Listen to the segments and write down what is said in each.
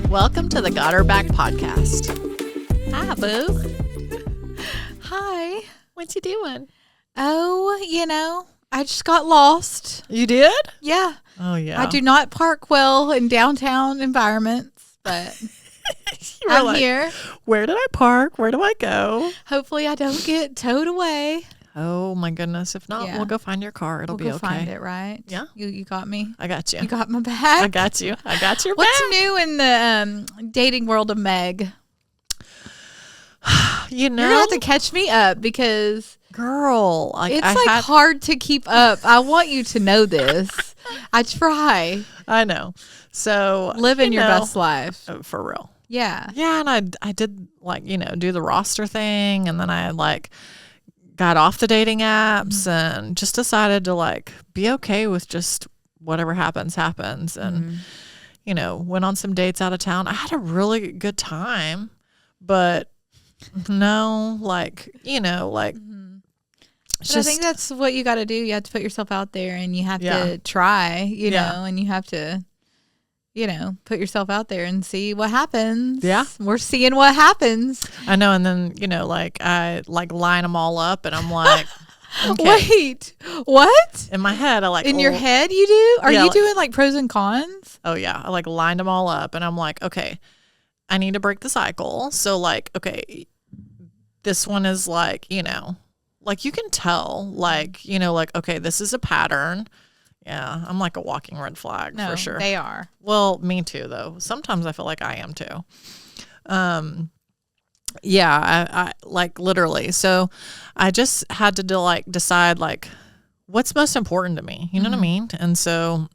Welcome to the Got Her Back podcast. Hi, boo. Hi. What you doing? Oh, I just got lost. You did? Yeah. Oh, yeah. I do not park well in downtown environments, but I'm here. Where did I park? Where do I go? Hopefully I don't get towed away. Oh, my goodness. If not, we'll go find your car. It'll be okay. We'll find it, right? Yeah. You got me. I got you. You got my back. I got you. I got your What's back. new in the dating world of Meg? You're going to have to catch me up because... Girl, it's hard to keep up. I want you to know this. I try. I know. So living your best life. For real. Yeah. Yeah. And I did do the roster thing. And then I got off the dating apps and just decided to be okay with just whatever happens. And, went on some dates out of town. I had a really good time, but no, But I think that's what you got to do. You have to put yourself out there and you have to try, know, and you have to, put yourself out there and see what happens. Yeah. We're seeing what happens. I know. And then, I line them all up and I'm like, okay. Wait, what? In my head, in your head you do? Are you doing pros and cons? Oh yeah. I lined them all up and I'm like, okay, I need to break the cycle. So okay, this one is you can tell, okay, this is a pattern. Yeah, I'm like a walking red flag for sure. They are. Well, me too, though. Sometimes I feel like I am too. Yeah, I literally. So I just had to decide what's most important to me. You know what I mean? And so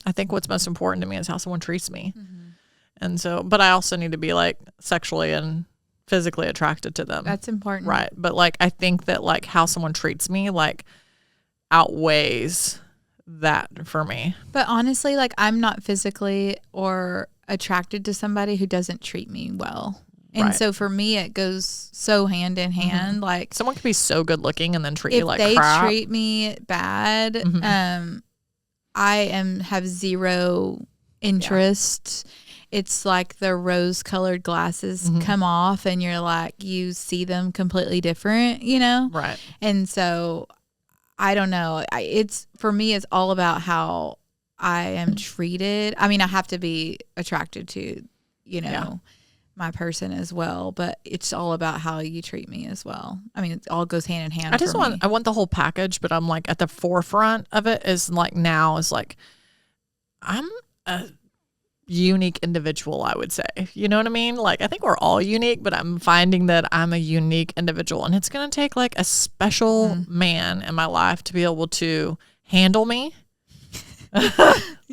I think what's most important to me is how someone treats me. Mm-hmm. And so, but I also need to be sexually and physically attracted to them. That's important. Right. But I think that how someone treats me outweighs that for me. But honestly, I'm not physically or attracted to somebody who doesn't treat me well. And so for me, it goes so hand in hand. Mm-hmm. Someone could be so good looking and then treat you like crap. If they treat me bad, I have zero interest. Yeah. It's like the rose-colored glasses come off and you see them completely different, Right. And so I don't know. For me, it's all about how I am treated. I mean, I have to be attracted to, my person as well, but it's all about how you treat me as well. I mean, it all goes hand in hand. I want the whole package, but I'm at the forefront of it is I'm a unique individual, I would say. You know what I mean? I think we're all unique, but I'm finding that I'm a unique individual, and it's going to take a special man in my life to be able to handle me.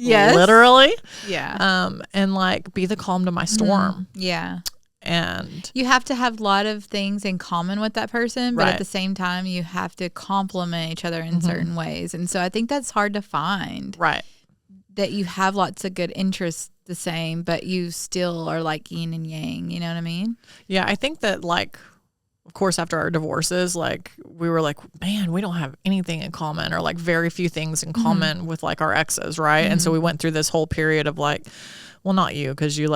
Yes. Literally. Yeah. And be the calm to my storm. Yeah. And you have to have a lot of things in common with that person, but at the same time you have to complement each other in certain ways. And so I think that's hard to find. Right. That you have lots of good interests the same, but you still are yin and yang, you know what I mean? Yeah, I think that of course, after our divorces, we were man, we don't have anything in common or very few things in common with our exes, right? And so we went through this whole period of well, not you, because you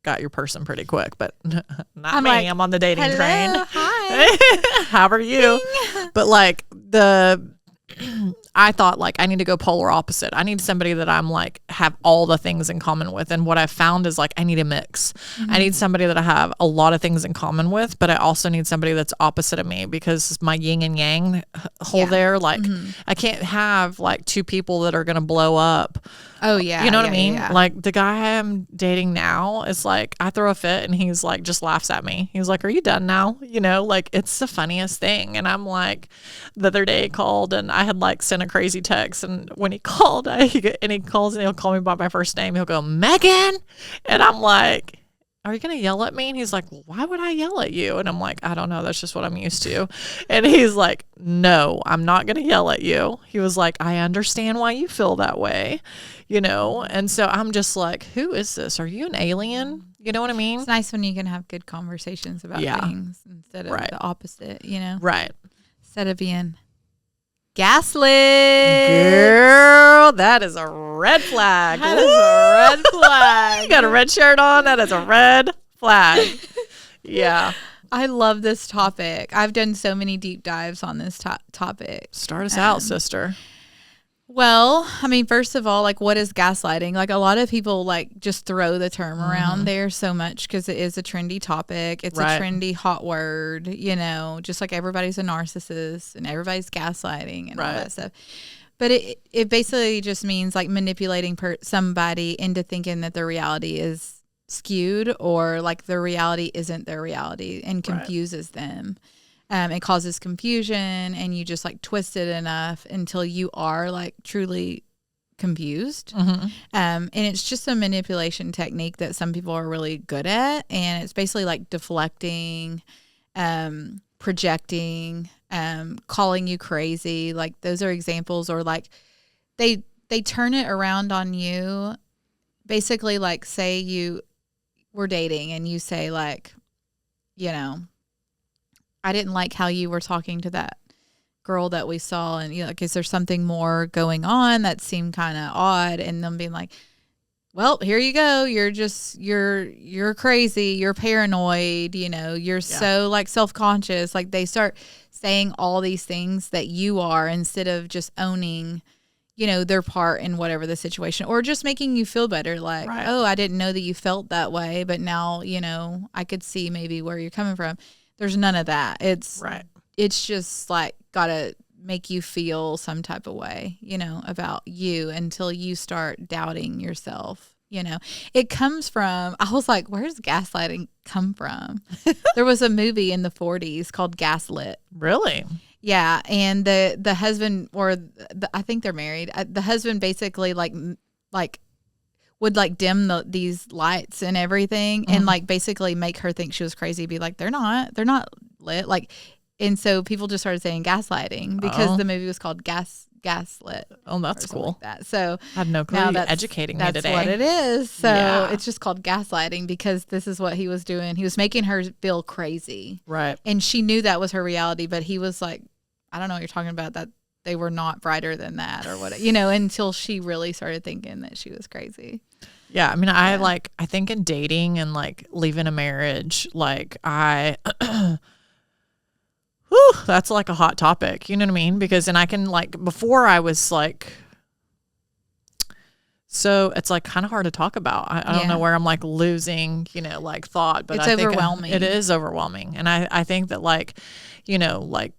got your person pretty quick, but not me. I'm on the dating train. Hi. How are you? But I thought I need to go polar opposite. I need somebody that I'm have all the things in common with. And what I found is I need a mix. I need somebody that I have a lot of things in common with, but I also need somebody that's opposite of me because my yin and yang hole there. I can't have two people that are going to blow up. Oh yeah. You know what I mean? Yeah. The guy I'm dating now is I throw a fit and he's just laughs at me. He's are you done now? It's the funniest thing. And I'm the other day he called and I had sent a crazy text. And when he called, he calls and he'll call me by my first name. He'll go, Megan. And I'm are you going to yell at me? And he's why would I yell at you? And I'm I don't know. That's just what I'm used to. And he's no, I'm not going to yell at you. He was I understand why you feel that way, And so I'm just who is this? Are you an alien? You know what I mean? It's nice when you can have good conversations about things instead of the opposite, Right. Instead of being gaslit. Girl, that is a red flag. That is a red flag. You got a red shirt on. That is a red flag. Yeah. I love this topic. I've done so many deep dives on this topic. Start us out, sister. Well, I mean, first of all, like, what is gaslighting? Like, a lot of people, like, just throw the term around there so much because it is a trendy topic. It's a trendy hot word, you know, just like everybody's a narcissist and everybody's gaslighting and all that stuff. But it basically just means, like, manipulating somebody into thinking that their reality is skewed or, like, their reality isn't their reality and confuses them. It causes confusion and you just like twist it enough until you are like truly confused. And it's just a manipulation technique that some people are really good at. And it's basically like deflecting, projecting, calling you crazy. Like those are examples, or like they turn it around on you. Basically, like say you were dating and you say like, you know, I didn't like how you were talking to that girl that we saw. And, you know, like, is there something more going on that seemed kind of odd? And them being like, well, here you go. You're just, you're crazy. You're paranoid. You know, you're so like self-conscious. Like they start saying all these things that you are instead of just owning, you know, their part in whatever the situation, or just making you feel better. Like, oh, I didn't know that you felt that way, but now, you know, I could see maybe where you're coming from. There's none of that. It's just like gotta make you feel some type of way, you know, about you until you start doubting yourself. You know, it comes from, I was like, where's gaslighting come from? There was a movie in the 40s called Gaslit. Really? Yeah. And the husband, or I think they're married. The husband basically like would like dim these lights and everything and like basically make her think she was crazy, be like, they're not lit. Like, and so people just started saying gaslighting because the movie was called Gaslit. Oh, that's cool. Like that. So I had no clue. You're educating me today. That's what it is. So it's just called gaslighting because this is what he was doing. He was making her feel crazy. Right. And she knew that was her reality, but he was like, I don't know what you're talking about, that they were not brighter than that or what, you know, until she really started thinking that she was crazy. Yeah. I mean, I think in dating and like leaving a marriage, like that's like a hot topic. You know what I mean? Because, and I can like, before I was like, so it's like kind of hard to talk about. I don't know where I'm like losing, you know, like thought, but it's overwhelming. It is overwhelming. And I think that like, you know, like,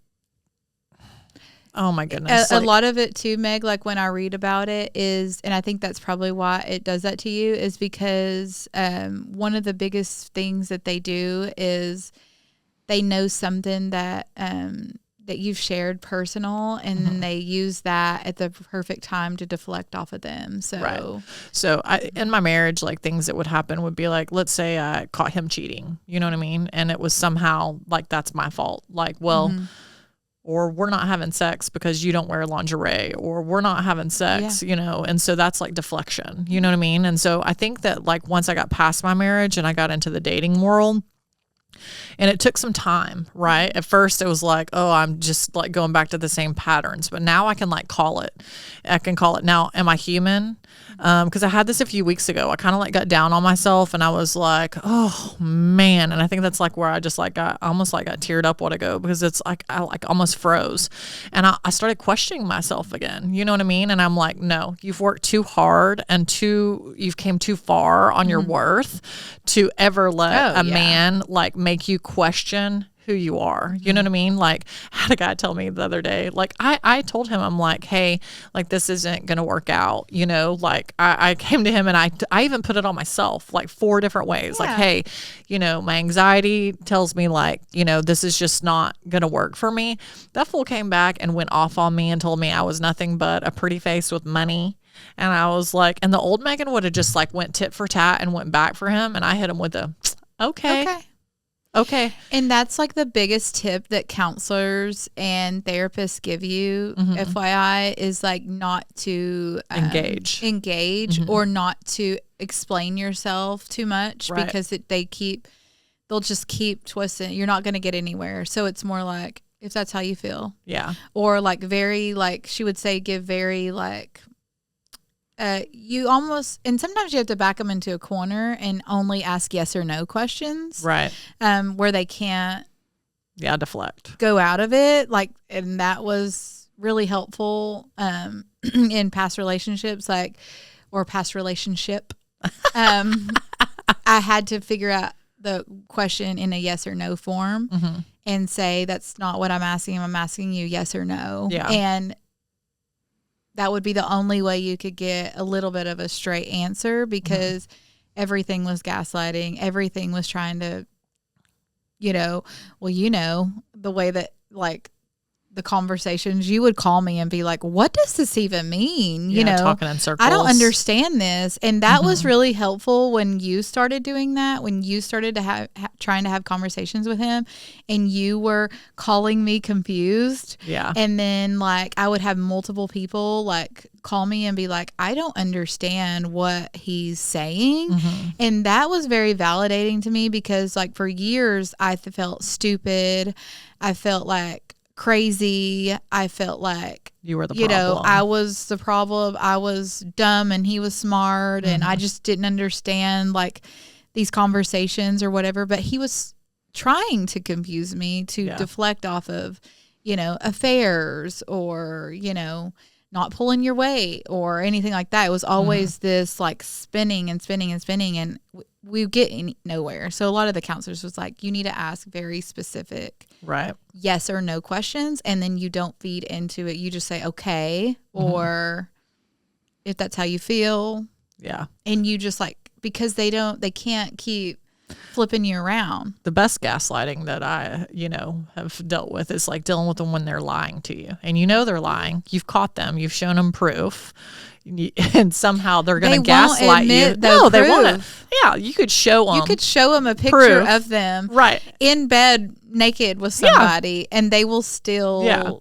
oh my goodness. A lot of it too, Meg, like when I read about it is, and I think that's probably why it does that to you, is because one of the biggest things that they do is they know something that that you've shared personal, and then they use that at the perfect time to deflect off of them. So, So in my marriage, like things that would happen would be like, let's say I caught him cheating, you know what I mean? And it was somehow like, that's my fault. Like, well, or we're not having sex because you don't wear lingerie, or we're not having sex, you know? And so that's like deflection, you know what I mean? And so I think that like once I got past my marriage and I got into the dating world, and it took some time, right? At first it was like, oh, I'm just like going back to the same patterns, but now I can like call it. I can call it now. Am I human? Because I had this a few weeks ago. I kind of like got down on myself and I was like, oh man. And I think that's like where I just like got teared up a while ago, because it's like, I like almost froze. And I started questioning myself again. You know what I mean? And I'm like, no, you've worked too hard and you've came too far on your worth to ever let a man like make you question who you are. You know what I mean? Like, I had a guy tell me the other day, like I told him, I'm like, hey, like this isn't going to work out. You know, like I came to him and I even put it on myself like 4 different ways. Like, hey, you know, my anxiety tells me like, you know, this is just not going to work for me. That fool came back and went off on me and told me I was nothing but a pretty face with money. And I was like, and the old Megan would have just like went tit for tat and went back for him. And I hit him with a, Okay. And that's like the biggest tip that counselors and therapists give you, FYI, is like not to engage or not to explain yourself too much, because they'll just keep twisting. You're not going to get anywhere. So it's more like, if that's how you feel. Yeah. Or like very, like she would say, give very like you almost, and sometimes you have to back them into a corner and only ask yes or no questions. Right. Where they can't deflect. Go out of it. Like, and that was really helpful in past relationships, or past relationship. I had to figure out the question in a yes or no form and say, that's not what I'm asking. I'm asking you yes or no. Yeah. And that would be the only way you could get a little bit of a straight answer, because everything was gaslighting. Everything was trying to, the way that, like, the conversations, you would call me and be like, what does this even mean? Talking in circles. I don't understand this. And that was really helpful when you started doing that, when you started to trying to have conversations with him, and you were calling me confused. Yeah. And then, like, I would have multiple people, like, call me and be like, I don't understand what he's saying. And that was very validating to me, because, like, for years I felt stupid. I felt like crazy. I felt like you were the problem. I was the problem. I was dumb and he was smart, and I just didn't understand, like, these conversations or whatever. But he was trying to confuse me to deflect off of, affairs, or, not pulling your weight or anything like that. It was always this, like, spinning and spinning and spinning, and we get nowhere. So a lot of the counselors was like, you need to ask very specific yes or no questions, and then you don't feed into it. You just say okay, or if that's how you feel. Yeah. And you just, like, because they can't keep flipping you around. The best gaslighting that I, have dealt with is, like, dealing with them when they're lying to you, and they're lying. You've caught them. You've shown them proof. And somehow they're going to gaslight you. No, they won't. Yeah, you could show them. You could show them a picture of them in bed naked with somebody, and they will still. Yeah.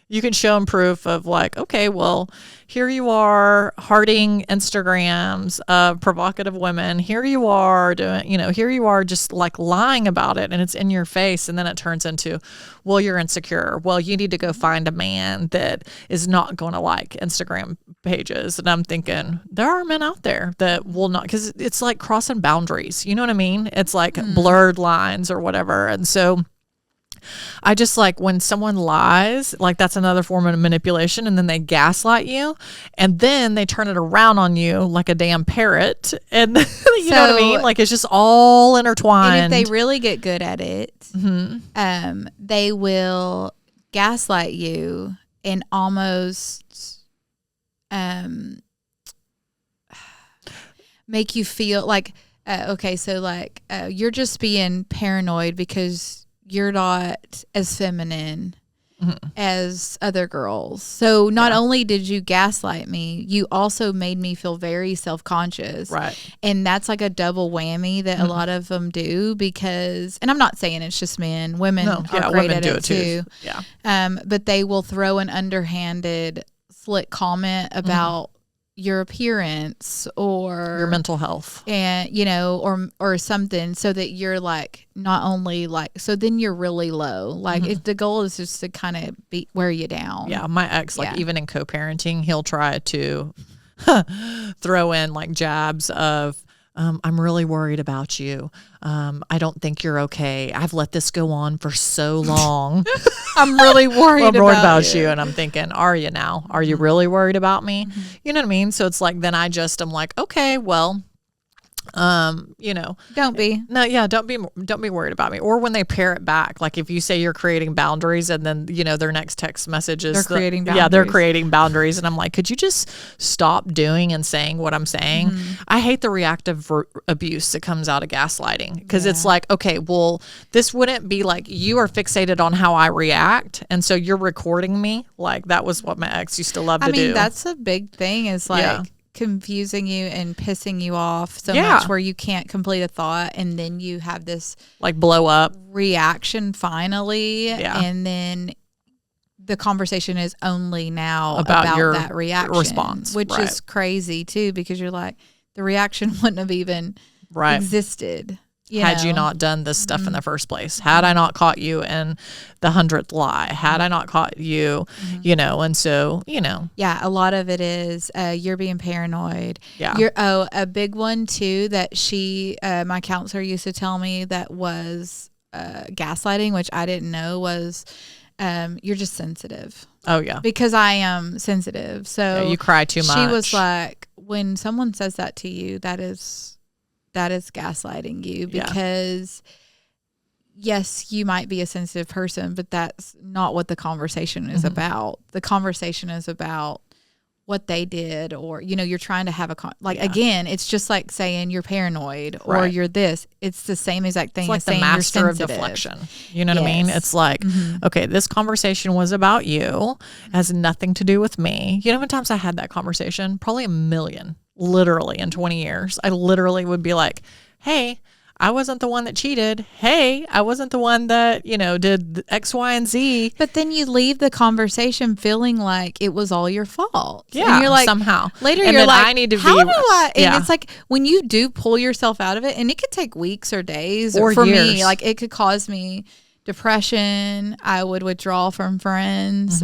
You can show them proof of, like, okay, well, here you are hearting Instagrams of provocative women. Here you are doing, here you are just, like, lying about it, and it's in your face. And then it turns into, well, you're insecure. Well, you need to go find a man that is not going to like Instagram pages. And I'm thinking, there are men out there that will not, because it's like crossing boundaries. You know what I mean? It's like blurred lines or whatever. And so I just, like, when someone lies, like, that's another form of manipulation, and then they gaslight you, and then they turn it around on you like a damn parrot, and know what I mean? Like, it's just all intertwined. And if they really get good at it, they will gaslight you and almost make you feel like, you're just being paranoid because you're not as feminine as other girls. So not only did you gaslight me, you also made me feel very self-conscious. Right. And that's like a double whammy that a lot of them do, because, and I'm not saying it's just men, women are great at it too. Yeah. But they will throw an underhanded slick comment about your appearance or your mental health, and or something, so that you're, like, not only, like, so then you're really low, like, if the goal is just to kind of wear you down. My ex, like, even in co-parenting, he'll try to throw in, like, jabs of, I'm really worried about you. I don't think you're okay. I've let this go on for so long. I'm really worried about you. And I'm thinking, are you now? Are you really worried about me? You know what I mean? So it's like, then I'm like, okay, well, don't be. No, yeah, don't be worried about me. Or when they parrot back, like, if you say you're creating boundaries, and then, their next text message is they're creating boundaries. Yeah, they're creating boundaries. And I'm like, could you just stop doing and saying what I'm saying? I hate the reactive abuse that comes out of gaslighting, because it's like, okay, well, this wouldn't be like, you are fixated on how I react, and so you're recording me. Like, that was what my ex used to love to do. That's a big thing, is like, confusing you and pissing you off so much where you can't complete a thought, and then you have this, like, blow up reaction finally, and then the conversation is only now about your that reaction response, which is crazy too, because you're like, the reaction wouldn't have even existed. had you not done this stuff in the first place, had I not caught you in the 100th lie, had I not caught you, and so, Yeah, a lot of it is you're being paranoid. Yeah. A big one too that my counselor used to tell me that was gaslighting, which I didn't know was you're just sensitive. Oh, yeah. Because I am sensitive. So you cry too much. She was like, when someone says that to you, that is gaslighting you, because yes, you might be a sensitive person, but that's not what the conversation is about. The conversation is about what they did, or, you're trying to have again, it's just like saying you're paranoid or you're this. It's the same exact thing. It's like the master of deflection. You know what I mean? It's like, okay, this conversation was about you, has nothing to do with me. You know how many times I had that conversation? Probably a million, literally, in 20 years. I literally would be like, hey, I wasn't the one that cheated. Hey, I wasn't the one that, did X, Y, and Z. But then you leave the conversation feeling like it was all your fault. Yeah, and you're like, somehow. Later and you're like, I need to how do I? And yeah. it's like when you do pull yourself out of it, and it could take weeks or days. Or for years. me, like it could cause me depression. I would withdraw from friends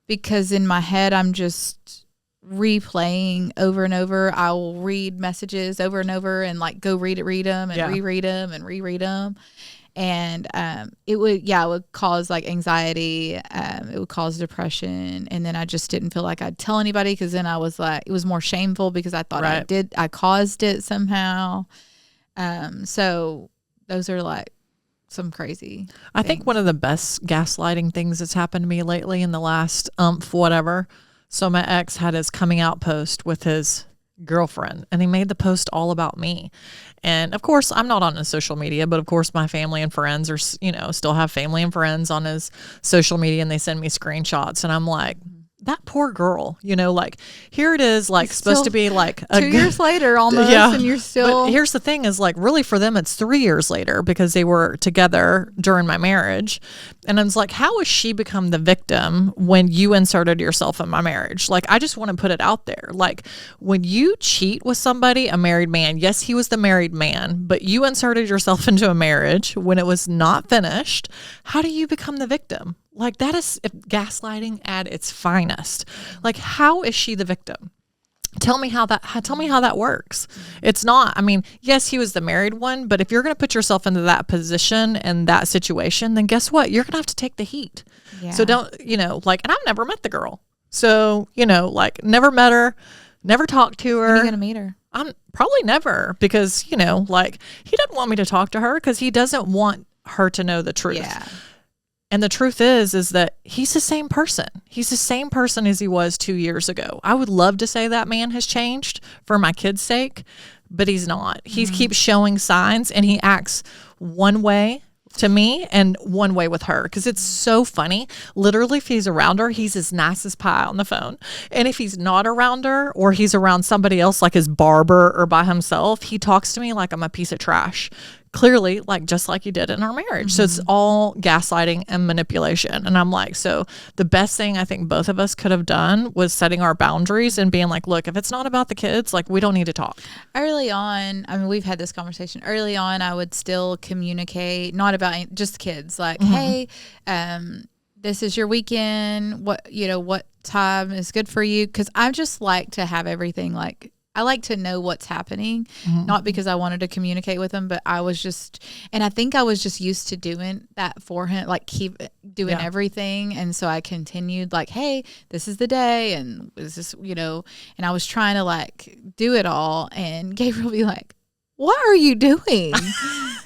because in my head, I'm just replaying over and over. I will read messages over and over and like go read them and reread them and reread them. And it would cause like anxiety. It would cause depression. And then I just didn't feel like I'd tell anybody, because then I was like, it was more shameful because I thought I caused it somehow. So those are like some crazy I think one of the best gaslighting things that's happened to me lately in the last whatever. So my ex had his coming out post with his girlfriend, and he made the post all about me. And of course, I'm not on his social media, but of course my family and friends are, still have family and friends on his social media, and they send me screenshots, and I'm like, that poor girl, like here it is, like it's supposed to be like 2 years later almost, and you're still. But here's the thing is like really for them, it's 3 years later because they were together during my marriage. And I was like, how has she become the victim when you inserted yourself in my marriage? Like, I just want to put it out there. Like when you cheat with somebody, a married man, yes, he was the married man, but you inserted yourself into a marriage when it was not finished. How do you become the victim? Like that is gaslighting at its finest. Like how is she the victim? Tell me how that works. It's not, I mean, yes, he was the married one, but if you're going to put yourself into that position and that situation, then guess what? You're going to have to take the heat. Yeah. So don't, and I've never met the girl. So, never met her, never talked to her. When are you going to meet her? I'm probably never, because, he doesn't want me to talk to her because he doesn't want her to know the truth. Yeah. And the truth is that he's the same person. He's the same person as he was 2 years ago. I would love to say that man has changed for my kids' sake, but he's not. He keeps showing signs, and he acts one way to me and one way with her, because it's so funny. Literally, if he's around her, he's as nice as pie on the phone. And if he's not around her, or he's around somebody else like his barber or by himself, he talks to me like I'm a piece of trash. Clearly, just like you did in our marriage. So it's all gaslighting and manipulation. And I'm like, so the best thing I think both of us could have done was setting our boundaries and being like, look, if it's not about the kids, we don't need to talk. Early on, I mean, we've had this conversation. Early on, I would still communicate, not about just kids. Like, hey, this is your weekend. What time is good for you? Because I just like to have everything I like to know what's happening, not because I wanted to communicate with him, but I was just, and I think I was just used to doing that for him, keep doing everything. And so I continued hey, this is the day. And is this, and I was trying to do it all. And Gabriel would be like, what are you doing?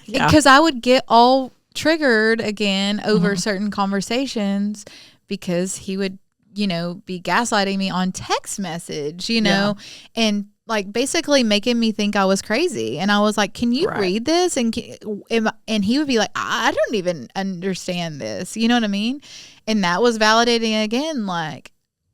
Because I would get all triggered again over certain conversations, because he would, be gaslighting me on text message, and basically making me think I was crazy. And I was like, can you read this? And he would be like, I don't even understand this. You know what I mean? And that was validating again.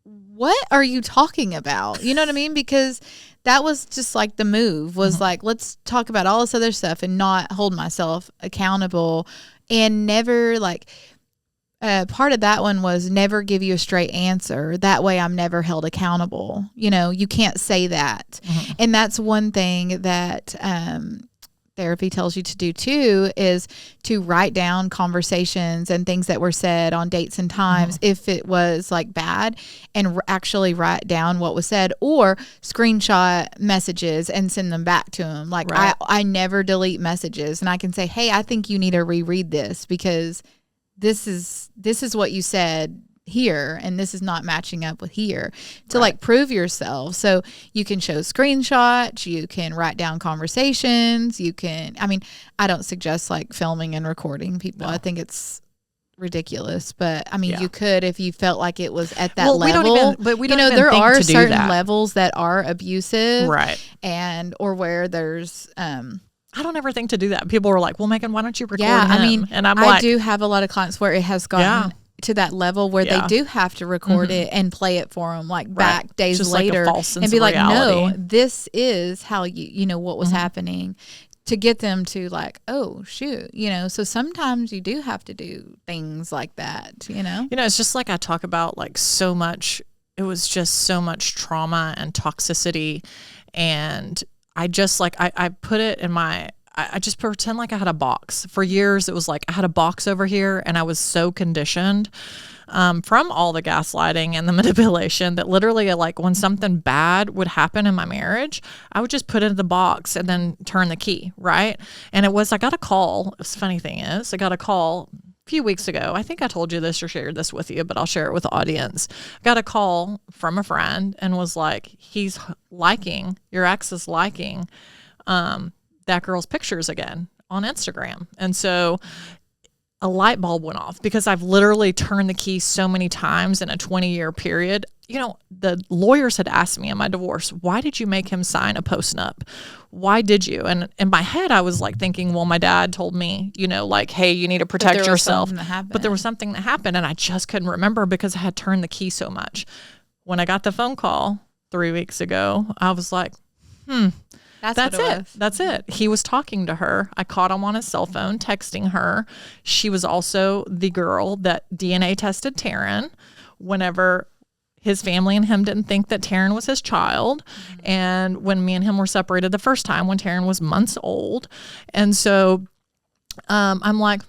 What are you talking about? You know what I mean? Because that was just the move was let's talk about all this other stuff and not hold myself accountable, and never part of that one was never give you a straight answer. That way I'm never held accountable. You can't say that. And that's one thing that therapy tells you to do too is to write down conversations and things that were said on dates and times if it was like bad, and actually write down what was said, or screenshot messages and send them back to him. Like I never delete messages, and I can say, hey, I think you need to reread this because this is what you said here, and this is not matching up with here, to like prove yourself. So you can show screenshots, you can write down conversations, you can, I mean, I don't suggest like filming and recording people. I think it's ridiculous, but I mean, you could if you felt like it was at that level. We don't even there think are certain levels that are abusive, and or where there's I don't ever think to do that. People were like, well, Megan, why don't you record him? I mean, and I'm I do have a lot of clients where it has gotten to that level where they do have to record it and play it for them like back days just later, like and be like, no, this is how you know what was happening, to get them to like, oh shoot, you know. So sometimes you do have to do things like that, you know. It's just like I talk about, like, so much, it was just so much trauma and toxicity, and I just like I put it in my, I just pretend like I had a box. For years, it was like I had a box over here, and I was so conditioned from all the gaslighting and the manipulation that literally, like, when something bad would happen in my marriage, I would just put it in the box and then turn the key, right? And I got a call. The funny thing is, I got a call a few weeks ago. I think I told you this or shared this with you, but I'll share it with the audience. I got a call from a friend and was like, your ex is liking that girl's pictures again on Instagram. And so a light bulb went off, because I've literally turned the key so many times in a 20-year period. The lawyers had asked me in my divorce, why did you make him sign a post-nup? Why did you? And in my head, I was like thinking, well, my dad told me, like, hey, you need to protect yourself. But there was something that happened, and I just couldn't remember because I had turned the key so much. When I got the phone call 3 weeks ago, I was like, That's it. That's it. He was talking to her. I caught him on his cell phone, texting her. She was also the girl that DNA tested Taryn whenever his family and him didn't think that Taryn was his child. And when me and him were separated the first time, when Taryn was months old. And so I'm like,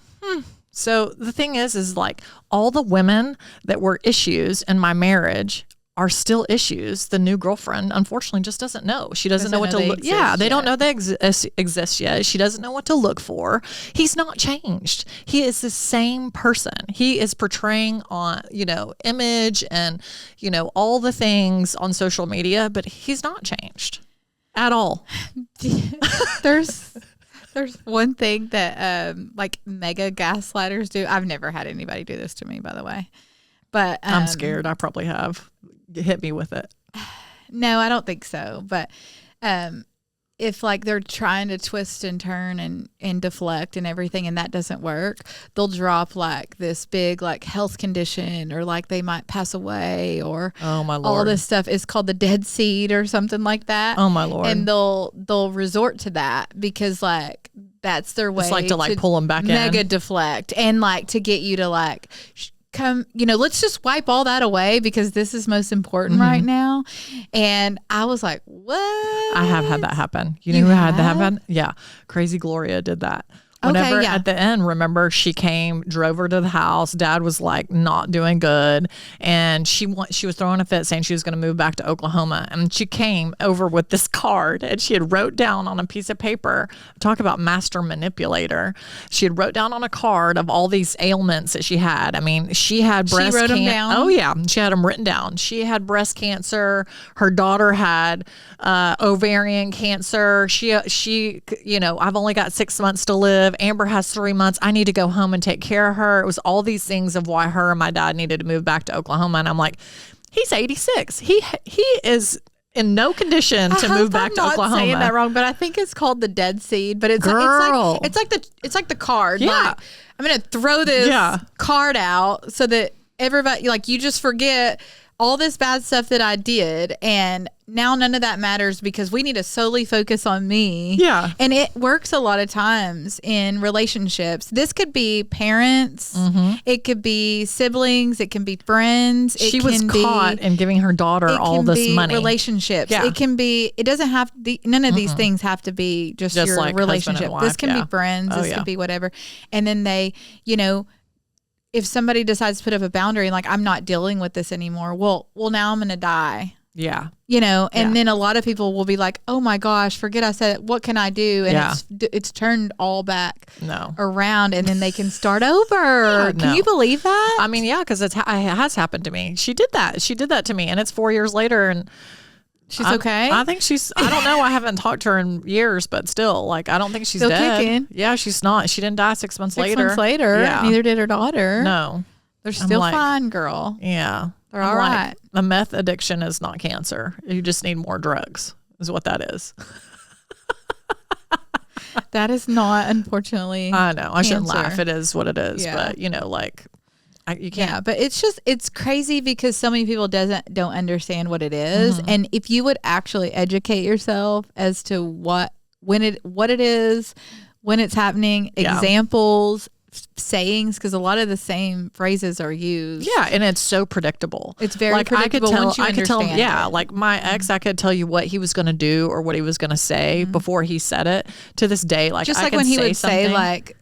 So the thing is like, all the women that were issues in my marriage are still issues. The new girlfriend, unfortunately, just doesn't know. She doesn't know what to look. Yeah, they don't know they exist yet. She doesn't know what to look for. He's not changed. He is the same person. He is portraying on, image and, all the things on social media, but he's not changed at all. There's one thing that like mega gaslighters do. I've never had anybody do this to me, by the way. But I'm scared. I probably have. Hit me with it. No, I don't think so. But if like they're trying to twist and turn and deflect and everything, and that doesn't work, they'll drop like this big like health condition, or like they might pass away, or oh my Lord, all this stuff is called the dead seed or something like that. Oh my Lord. And they'll resort to that because like that's their way. It's like to pull them back mega in. Deflect, and like to get you to like come, let's just wipe all that away because this is most important right now. And I was like, what? I have had that happen. You know who had that happen? Yeah. Crazy Gloria did that. Whenever at the end, remember, she came, drove her to the house. Dad was like not doing good, and she was throwing a fit, saying she was going to move back to Oklahoma. And she came over with this card, and she had wrote down on a piece of paper. Talk about master manipulator. She had wrote down on a card of all these ailments that she had. I mean, she had breast cancer. She wrote them down. Oh yeah, she had them written down. She had breast cancer. Her daughter had ovarian cancer. She I've only got 6 months to live. Amber has 3 months. I need to go home and take care of her. It was all these things of why her and my dad needed to move back to Oklahoma. And I'm like, he's 86. He is in no condition to move back to Oklahoma. I'm not saying that wrong, but I think it's called the dead seed. But it's like the card. Yeah, like, I'm gonna throw this card out so that everybody, like, you just forget all this bad stuff that I did, and now none of that matters because we need to solely focus on me. Yeah. And it works a lot of times in relationships. This could be parents. It could be siblings. It can be friends. She was caught in giving her daughter all this money. Relationships. Yeah. It can be, it doesn't have to, none of these things have to be just your like relationship. wife, This can be friends. This can be whatever. And then they, if somebody decides to put up a boundary and like, I'm not dealing with this anymore. Well, now I'm going to die. Yeah. And then a lot of people will be like, oh my gosh, forget I said it. What can I do? And it's turned all back around and then they can start over. Can you believe that? I mean, yeah, because it has happened to me. She did that. She did that to me. And it's 4 years later and she's okay. I think I don't know. I haven't talked to her in years, but still, like, I don't think she's still dead. Kicking. Yeah, she's not. She didn't die 6 months later. 6 months later. Yeah. Neither did her daughter. No. They're still fine, girl. Yeah. They're all right. A meth addiction is not cancer. You just need more drugs, is what that is. That is not, unfortunately. I know. I shouldn't laugh. It is what it is. Yeah. But, you can't. Yeah, but it's crazy because so many people don't understand what it is. And if you would actually educate yourself as to what it is, when it's happening, examples, sayings, because a lot of the same phrases are used. Yeah, and it's so predictable. It's very predictable once you understand it. Like my ex, I could tell you what he was going to do or what he was going to say before he said it. To this day, like just I like can when he say would something. say like,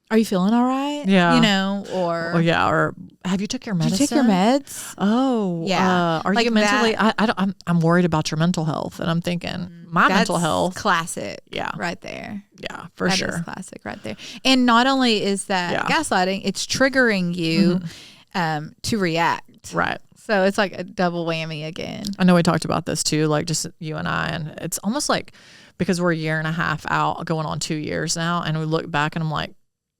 are you feeling all right? Yeah. Or or have you took your medicine? Did you take your meds? Oh, yeah. Are you mentally? I'm worried about your mental health, and I'm thinking my mental health. Classic. Yeah, right there. Yeah, for sure. That is classic right there. And not only is that gaslighting, it's triggering you to react. Right. So it's like a double whammy again. I know we talked about this too, like just you and I, and it's almost like because we're a year and a half out, going on 2 years now, and we look back and I'm like,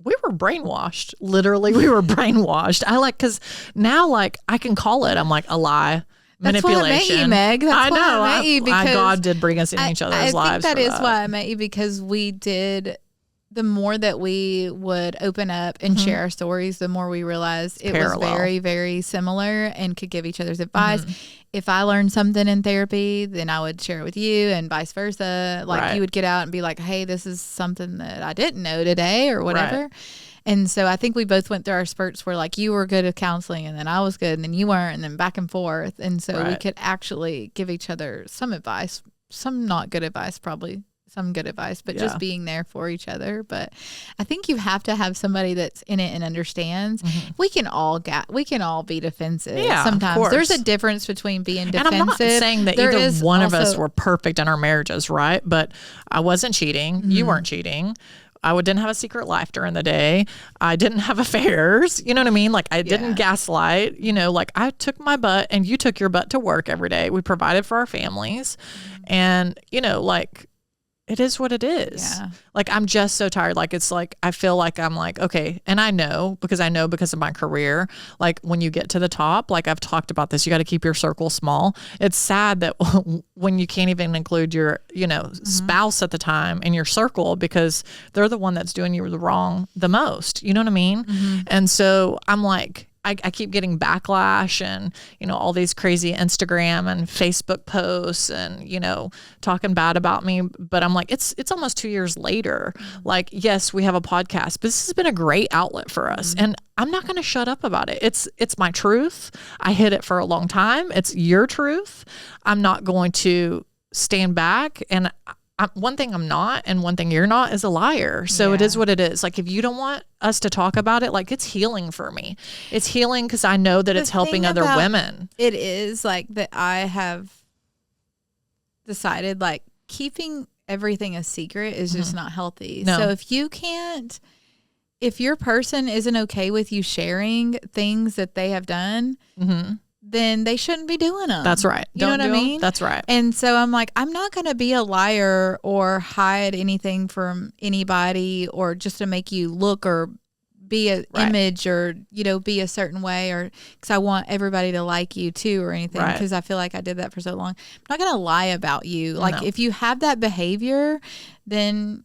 we were brainwashed. Literally, we were brainwashed. Because now, like, I can call it. I'm like a lie, manipulation. That's why I met you, Meg. That's why I met you because God did bring us in each other's lives. I think that is why I met you, because we did. The more that we would open up and share our stories, the more we realized it was very, very similar and could give each other's advice. If I learned something in therapy, then I would share it with you and vice versa. Like you would get out and be like, hey, this is something that I didn't know today or whatever. Right. And so I think we both went through our spurts where like you were good at counseling and then I was good and then you weren't, and then back and forth. And so we could actually give each other some advice, some not good advice, probably. Some good advice, but just being there for each other. But I think you have to have somebody that's in it and understands. We can all be defensive. Yeah, sometimes there's a difference between being defensive. And I'm not saying that either one of us were perfect in our marriages, right? But I wasn't cheating. You weren't cheating. I didn't have a secret life during the day. I didn't have affairs. You know what I mean? Like I didn't gaslight. Like I took my butt and you took your butt to work every day. We provided for our families, and like. It is what it is. Yeah. Like, I'm just so tired. Like, it's like, I feel like I'm like, okay. And I know because of my career, like when you get to the top, like I've talked about this, you got to keep your circle small. It's sad that when you can't even include your, spouse at the time in your circle because they're the one that's doing you the wrong the most. You know what I mean? And so I'm like, I keep getting backlash and, all these crazy Instagram and Facebook posts and, talking bad about me. But I'm like, it's almost 2 years later. Like, yes, we have a podcast, but this has been a great outlet for us. And I'm not going to shut up about it. It's my truth. I hid it for a long time. It's your truth. I'm not going to stand back. And one thing I'm not and one thing you're not is a liar. So it is what it is. Like if you don't want us to talk about it, like it's healing for me. It's healing because I know that it's helping other women. It is like that I have decided like keeping everything a secret is just not healthy. No. So if your person isn't okay with you sharing things that they have done, then they shouldn't be doing them. That's right. You know what I mean? That's right. And so I'm like, I'm not going to be a liar or hide anything from anybody or just to make you look or be an image or, be a certain way or because I want everybody to like you too or anything because I feel like I did that for so long. I'm not going to lie about you. Like if you have that behavior, then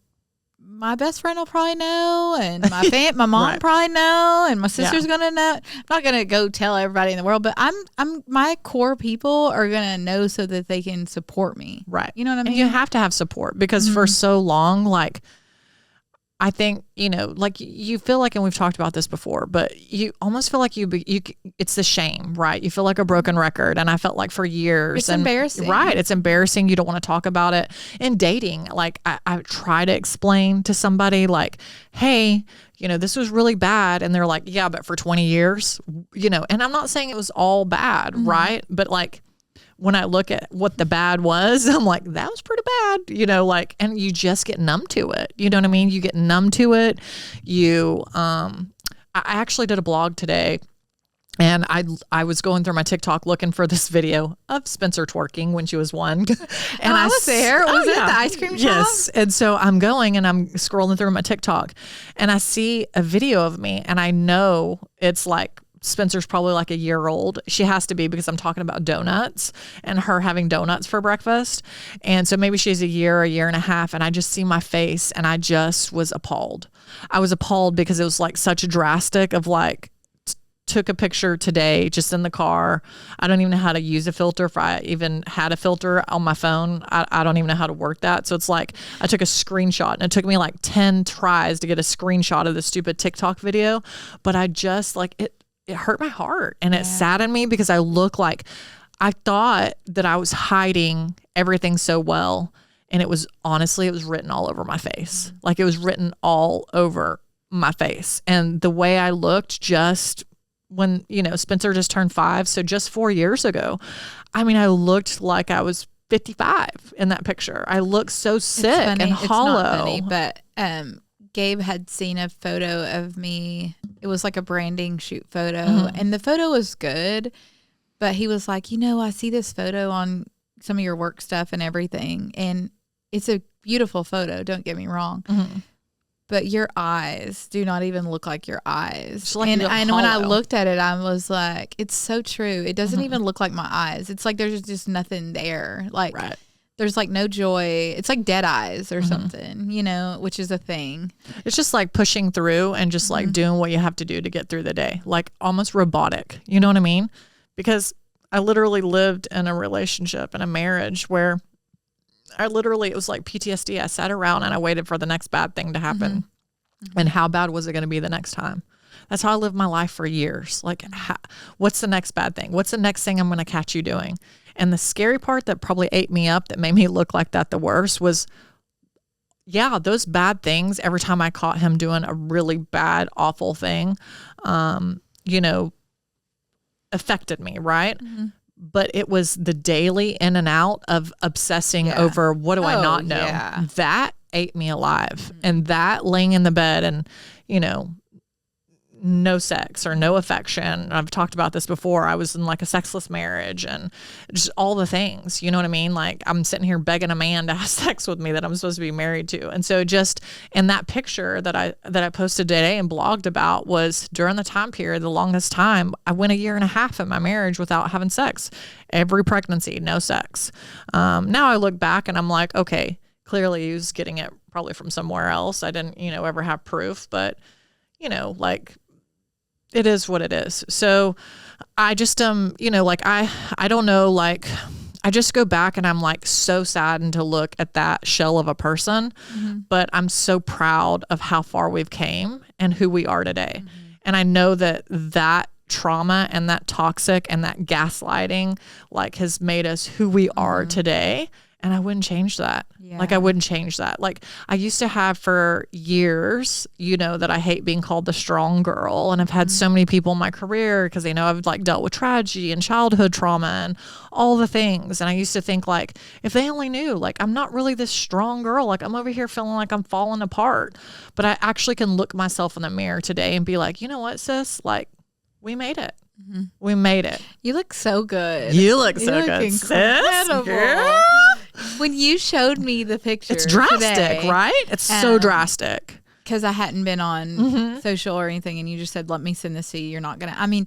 my best friend will probably know, and my mom Right. probably know, and my sister's gonna know. I'm not gonna go tell everybody in the world, but I'm my core people are gonna know so that they can support me. Right. You know what I mean? And you have to have support because for so long, like, I think, like you feel like, and we've talked about this before, but you almost feel like it's the shame, right? You feel like a broken record. And I felt like for years. It's embarrassing. Right. It's embarrassing. You don't want to talk about it. In dating, like I try to explain to somebody like, hey, this was really bad. And they're like, yeah, but for 20 years, and I'm not saying it was all bad, right? But like, when I look at what the bad was, I'm like, that was pretty bad, and you just get numb to it. You know what I mean? You get numb to it. I actually did a blog today, and I was going through my TikTok looking for this video of Spencer twerking when she was 1. And I was there. Was it the ice cream shop? Yes. And so I'm going and I'm scrolling through my TikTok, and I see a video of me, and I know it's like, Spencer's probably like a year old. She has to be because I'm talking about donuts and her having donuts for breakfast. And so maybe she's a year and a half. And I just see my face and I just was appalled. I was appalled because it was like such a drastic of like, took a picture today just in the car. I don't even know how to use a filter if I even had a filter on my phone. I don't even know how to work that. So it's like I took a screenshot and it took me like 10 tries to get a screenshot of the stupid TikTok video. But I just like it hurt my heart and it saddened me because I thought that I was hiding everything so well. And it was written all over my face. Like it was written all over my face. And the way I looked just when, Spencer just turned 5. So just 4 years ago, I mean, I looked like I was 55 in that picture. I looked so sick and hollow. It's not funny, but Gabe had seen a photo of me. It was like a branding shoot photo, and the photo was good, but he was like, I see this photo on some of your work stuff and everything, and it's a beautiful photo, don't get me wrong, but your eyes do not even look like your eyes. Like and when I looked at it, I was like, it's so true. It doesn't even look like my eyes. It's like there's just nothing there. Like, right. There's like no joy. It's like dead eyes or something, which is a thing. It's just like pushing through and just like doing what you have to do to get through the day, like almost robotic. You know what I mean? Because I literally lived in a relationship and a marriage where it was like PTSD. I sat around and I waited for the next bad thing to happen. And how bad was it going to be the next time? That's how I lived my life for years. Like, what's the next bad thing? What's the next thing I'm going to catch you doing? And the scary part that probably ate me up, that made me look like that the worst, was, those bad things, every time I caught him doing a really bad, awful thing, affected me, right? But it was the daily in and out of obsessing over what do I not know. Yeah. That ate me alive. And that laying in the bed and, no sex or no affection. I've talked about this before. I was in like a sexless marriage and just all the things, you know what I mean? Like I'm sitting here begging a man to have sex with me that I'm supposed to be married to. And so and that picture that I posted today and blogged about was during the time period, the longest time. I went 1.5 years in my marriage without having sex. Every pregnancy, no sex. Now I look back and I'm like, okay, clearly he was getting it probably from somewhere else. I didn't, ever have proof, but like, it is what it is. So I just, I don't know, like, I just go back and I'm like so saddened to look at that shell of a person, but I'm so proud of how far we've came and who we are today. And I know that trauma and that toxic and that gaslighting, like, has made us who we are today. And I wouldn't change that. Yeah. Like, I wouldn't change that. Like, I used to have for years, that I hate being called the strong girl. And I've had so many people in my career because they know I've like dealt with tragedy and childhood trauma and all the things. And I used to think like, if they only knew, like, I'm not really this strong girl. Like, I'm over here feeling like I'm falling apart. But I actually can look myself in the mirror today and be like, you know what, sis? Like, we made it. We made it. You look so good. You look so good, incredible. sis. Girl. When you showed me the picture, It's drastic, today, right? It's so drastic. Because I hadn't been on social or anything, and you just said, "Let me send this to you." You're not gonna. I mean,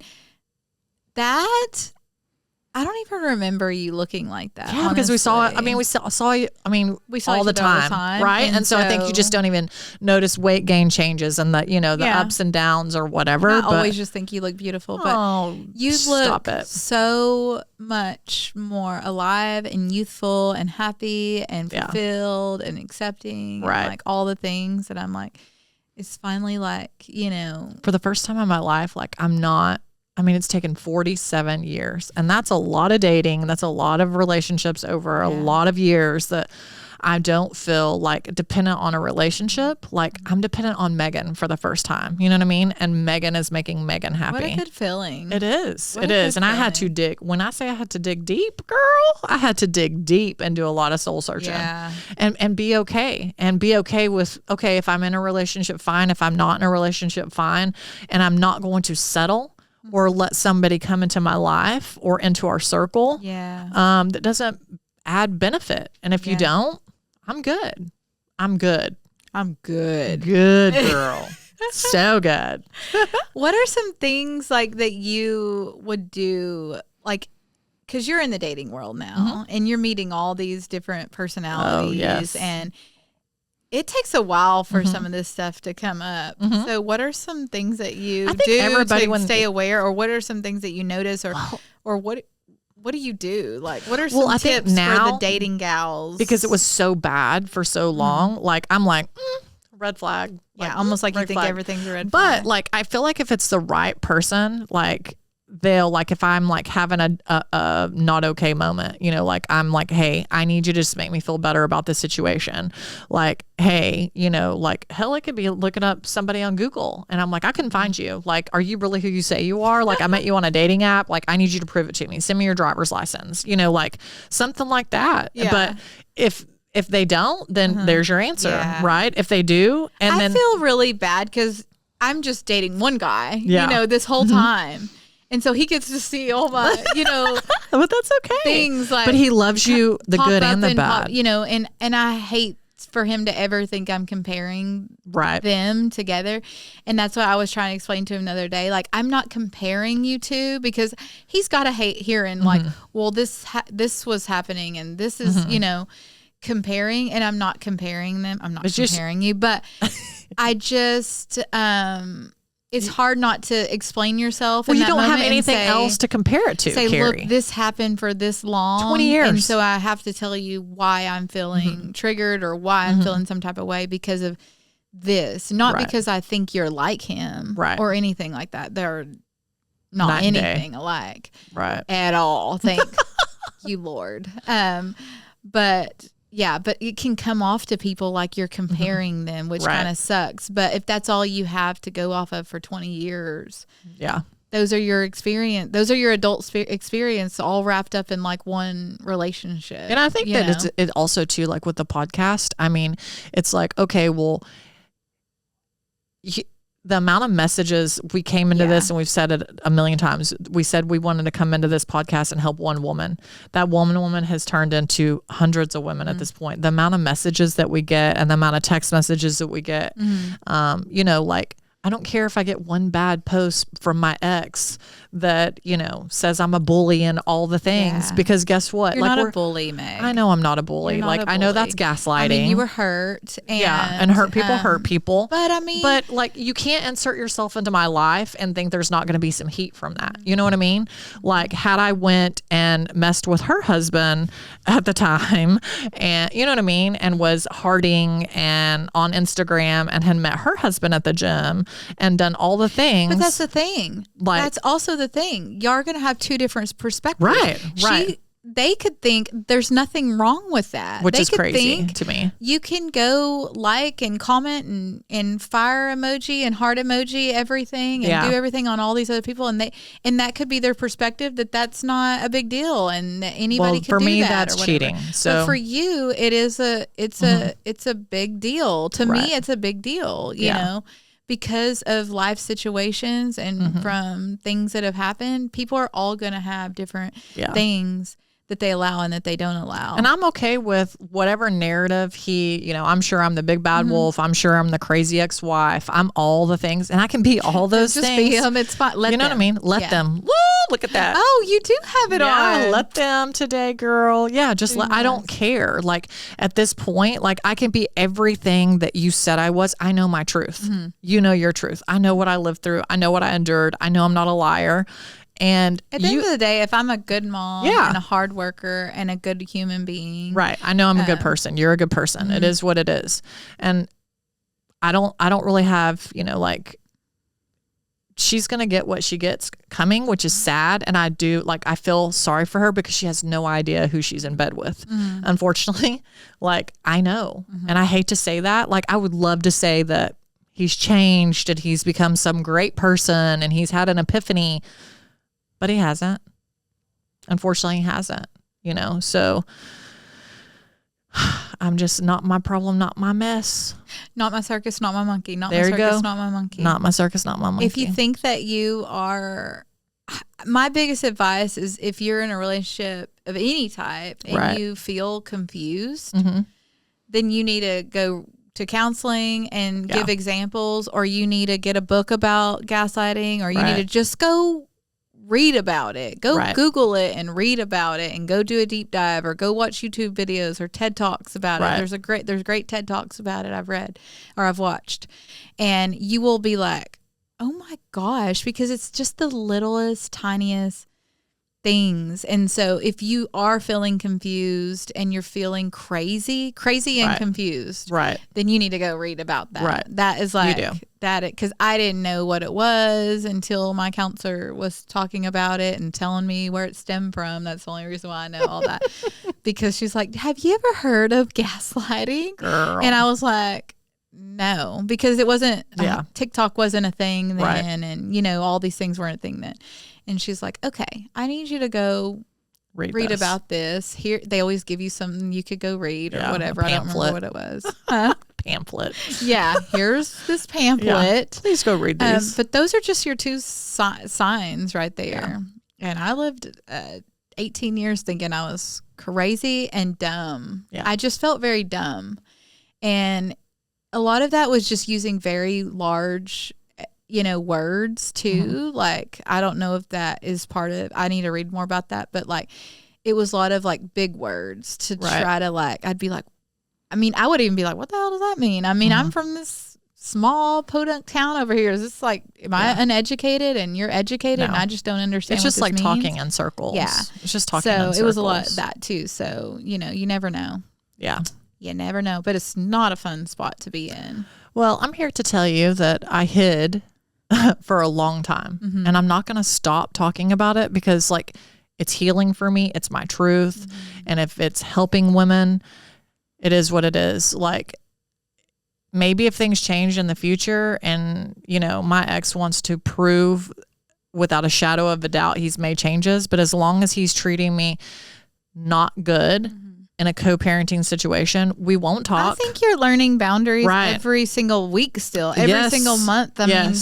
that I don't even remember you looking like that. Yeah, because we saw it. I mean, we saw you. I mean, We saw all each the other all the time, time, right? and And so I think you just don't even notice weight gain changes and the the Yeah. ups and downs or whatever. I but, always just think you look beautiful, but oh, you stop look it. so much more alive and youthful and happy and Yeah. fulfilled and accepting, Right. and like all the things that I'm like, it's finally like, For the first time in my life, like I'm not. I mean, it's taken 47 years, and that's a lot of dating. That's a lot of relationships over a lot of years that I don't feel like dependent on a relationship. Like I'm dependent on Megan for the first time. You know what I mean? And Megan is making Megan happy. what a good feeling. It is. What It a is. good And I had to feeling. dig. When I say I had to dig deep, girl, I had to dig deep and do a lot of soul searching. Yeah. And be okay. And be okay with, okay, if I'm in a relationship, fine. If I'm not in a relationship, fine. And I'm not going to settle or let somebody come into my life or into our circle that doesn't add benefit. And if you don't, I'm good. I'm good. I'm good. Good girl. So good. What are some things like that you would do, like, because you're in the dating world now and you're meeting all these different personalities, yes. and it takes a while for some of this stuff to come up. So what are some things that you I think do everybody to stay aware, or what are some things that you notice, or what do you do? Like, what are some I think tips for now, the dating gals? because it was so bad for so long, like I'm like, red flag. Yeah, Like, almost like you red think flag. everything's a red flag. But like, I feel like if it's the right person, like they'll like, if I'm like having a not okay moment, like I'm like, hey, I need you to just make me feel better about this situation. Like, hey, like hell, it could be looking up somebody on Google and I'm like, I can find you. Like, are you really who you say you are? Like I met you on a dating app. Like I need you to prove it to me. Send me your driver's license, like something like that. Yeah. But if they don't, then there's your answer, Yeah. right? If they do, and I then feel really bad because I'm just dating one guy, Yeah. this whole time. And so he gets to see all my, but that's okay. things like. But he loves you, the pop good up and the pop- bad. and I hate for him to ever think I'm comparing Right. them together. And that's what I was trying to explain to him the other day. Like, I'm not comparing you two, because he's got to hate hearing like, well, this was happening and this is, comparing, and I'm not comparing them. I'm not comparing you, but I just, it's hard not to explain yourself. Well, in you that don't have moment and anything say- else to compare it to, Say, Carrie. look, this happened for this long, 20 years. and so I have to tell you why I'm feeling triggered or why I'm feeling some type of way because of this, not Right. because I think you're like him, Right. or anything like that. They're not Night and day. anything alike, Right. at all. Thank you, Lord. But yeah, but it can come off to people like you're comparing them, which Right. kind of sucks. But if that's all you have to go off of for 20 years, Yeah. those are your experience. Those are your adult experience, all wrapped up in like one relationship. And I think that know? it also too, like with the podcast, I mean, it's like, okay, well, the amount of messages we came into this, and we've said it a million times. We said we wanted to come into this podcast and help one woman. That woman has turned into hundreds of women at this point. The amount of messages that we get and the amount of text messages that we get, like, I don't care if I get one bad post from my ex that, says I'm a bully and all the things, Yeah. because guess what? You're like not a bully, Meg. I know I'm not a bully. You're not Like a I know bully. that's gaslighting. I mean, you were hurt. And hurt people hurt people. But I mean, But like, you can't insert yourself into my life and think there's not going to be some heat from that. You know what I mean? Like, had I went and messed with her husband at the time, and you know what I mean, and was harding and on Instagram and had met her husband at the gym and done all the things. But that's the thing. Like- That's also the thing. You're going to have two different perspectives. Right. They could think there's nothing wrong with that. Which they is could crazy think to me. You can go like and comment and fire emoji and heart emoji everything and do everything on all these other people, and that could be their perspective that that's not a big deal and that anybody could for do me, that that's or whatever. cheating. So but for you, it is it's a big deal. To me, it's a big deal. You know. Because of life situations and from things that have happened, people are all going to have different things that they allow and that they don't allow. And I'm okay with whatever narrative I'm sure I'm the big bad wolf. I'm sure I'm the crazy ex-wife. I'm all the things, and I can be all those just things. Be them. It's fine. Let you know them. what I mean? Let them. Woo, look at that. Oh, you do have it on. Let them today, girl. Yeah, just I don't care. Like at this point, like I can be everything that you said I was. I know my truth. You know your truth. I know what I lived through. I know what I endured. I know I'm not a liar. And at the end of the day, if I'm a good mom Yeah. and a hard worker and a good human being, right, I know I'm a good person. You're a good person. It is what it is. And I don't really have, like, she's going to get what she gets coming, which is sad. And I feel sorry for her because she has no idea who she's in bed with. Unfortunately, like, I know. And I hate to say that. Like, I would love to say that he's changed and he's become some great person and he's had an epiphany, but he hasn't. Unfortunately, he hasn't, so I'm just not my problem, not my mess. Not my circus, not my monkey. Not There my you circus, go. not my monkey. Not my circus, not my monkey. If you think that you are, my biggest advice is if you're in a relationship of any type and you feel confused, then you need to go to counseling and give examples, or you need to get a book about gaslighting, or you need to just go read about it. Go Google it and read about it, and go do a deep dive, or go watch YouTube videos or TED Talks about it. There's great TED Talks about it I've read or I've watched, and you will be like, oh my gosh, because it's just the littlest, tiniest things. And so if you are feeling confused and you're feeling crazy and confused, then you need to go read about that. That is like that, because I didn't know what it was until my counselor was talking about it and telling me where it stemmed from. That's the only reason why I know all that. Because she's like, have you ever heard of gaslighting? Girl. And I was like, no, because it wasn't, TikTok wasn't a thing then. And, all these things weren't a thing then. And she's like, okay, I need you to go read about this. Here, they always give you something you could go read or whatever. I don't remember what it was. Pamphlet. Yeah, here's this pamphlet. Please go read these. But those are just your two signs right there. Yeah. And I lived 18 years thinking I was crazy and dumb. Yeah. I just felt very dumb. And a lot of that was just using very large words too. Like, I don't know if that is part of, I need to read more about that, but like, it was a lot of like big words to try to like, I'd be like, I would even be like, what the hell does that mean? I'm from this small podunk town over here. Is this like, am I uneducated and you're educated and I just don't understand? It's just like talking in circles. Yeah. It's just talking in circles. So it was a lot of that too. So, you never know. Yeah. You never know, but it's not a fun spot to be in. Well, I'm here to tell you that I hid for a long time, and I'm not going to stop talking about it because like it's healing for me. It's my truth. And if it's helping women, it is what it is. Like, maybe if things change in the future and, my ex wants to prove without a shadow of a doubt he's made changes, but as long as he's treating me not good in a co-parenting situation, we won't talk. I think you're learning boundaries every single week still, every single month. I mean,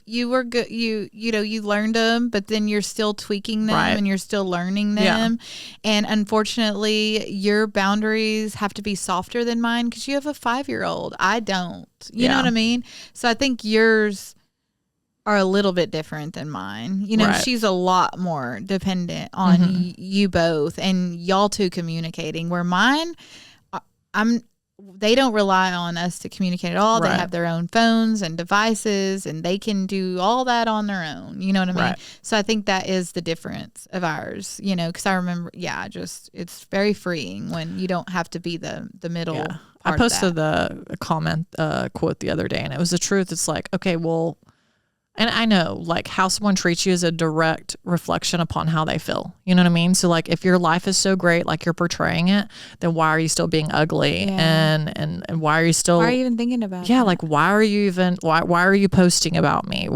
you were good. You learned them, but then you're still tweaking them and you're still learning them. Yeah. And unfortunately, your boundaries have to be softer than mine because you have a 5-year-old. I don't. You know what I mean? So I think yours are a little bit different than mine. She's a lot more dependent on you both and y'all two communicating, where mine, they don't rely on us to communicate at all. They have their own phones and devices and they can do all that on their own. You know what I mean? So I think that is the difference of ours, because I remember, it's very freeing when you don't have to be the middle. Yeah. I posted the comment quote the other day and it was the truth. It's like, okay, well, and I know like how someone treats you is a direct reflection upon how they feel. You know what I mean? So like if your life is so great, like you're portraying it, then why are you still being ugly? Yeah. And why are you still, why are you even thinking about it? Yeah. Like why are you posting about me?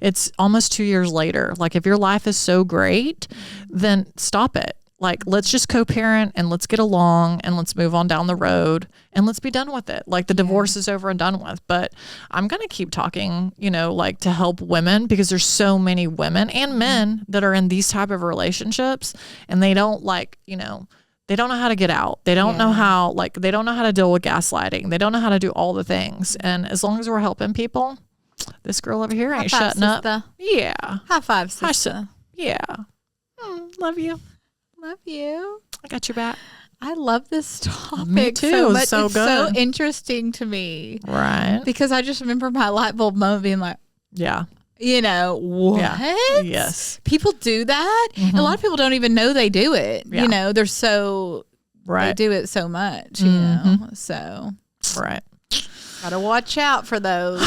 It's almost 2 years later. Like if your life is so great, then stop it. Like, let's just co-parent and let's get along and let's move on down the road and let's be done with it. Like, the divorce is over and done with. But I'm going to keep talking, you know, like, to help women, because there's so many women and men that are in these type of relationships, and they don't, like, you know, they don't know how to get out. They don't know how, like, they don't know how to deal with gaslighting. They don't know how to do all the things. And as long as we're helping people, this girl over here ain't shutting up. Yeah. High five, sister. Yeah. Love you. Love you. I got your back. I love this topic. Me too. So much. So it's good. so interesting to me. Right. Because I just remember my light bulb moment being like, yeah. you know, what? Yeah. Yes. People do that. And a lot of people don't even know they do it. Yeah. You know, they're so, they do it so much, you know, so. Right. Gotta watch out for those.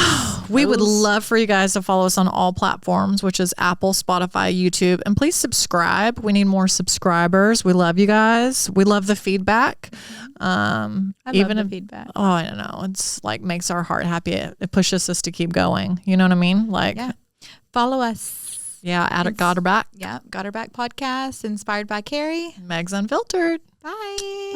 We would love for you guys to follow us on all platforms, which is Apple, Spotify, YouTube. And please subscribe. We need more subscribers. We love you guys. We love the feedback. I love the feedback. Oh, I don't know. It's like makes our heart happy. It pushes us to keep going. You know what I mean? Like, follow us. Yeah, Got Her Back. Yeah, Got Her Back podcast, inspired by Carrie. Meg's Unfiltered. Bye.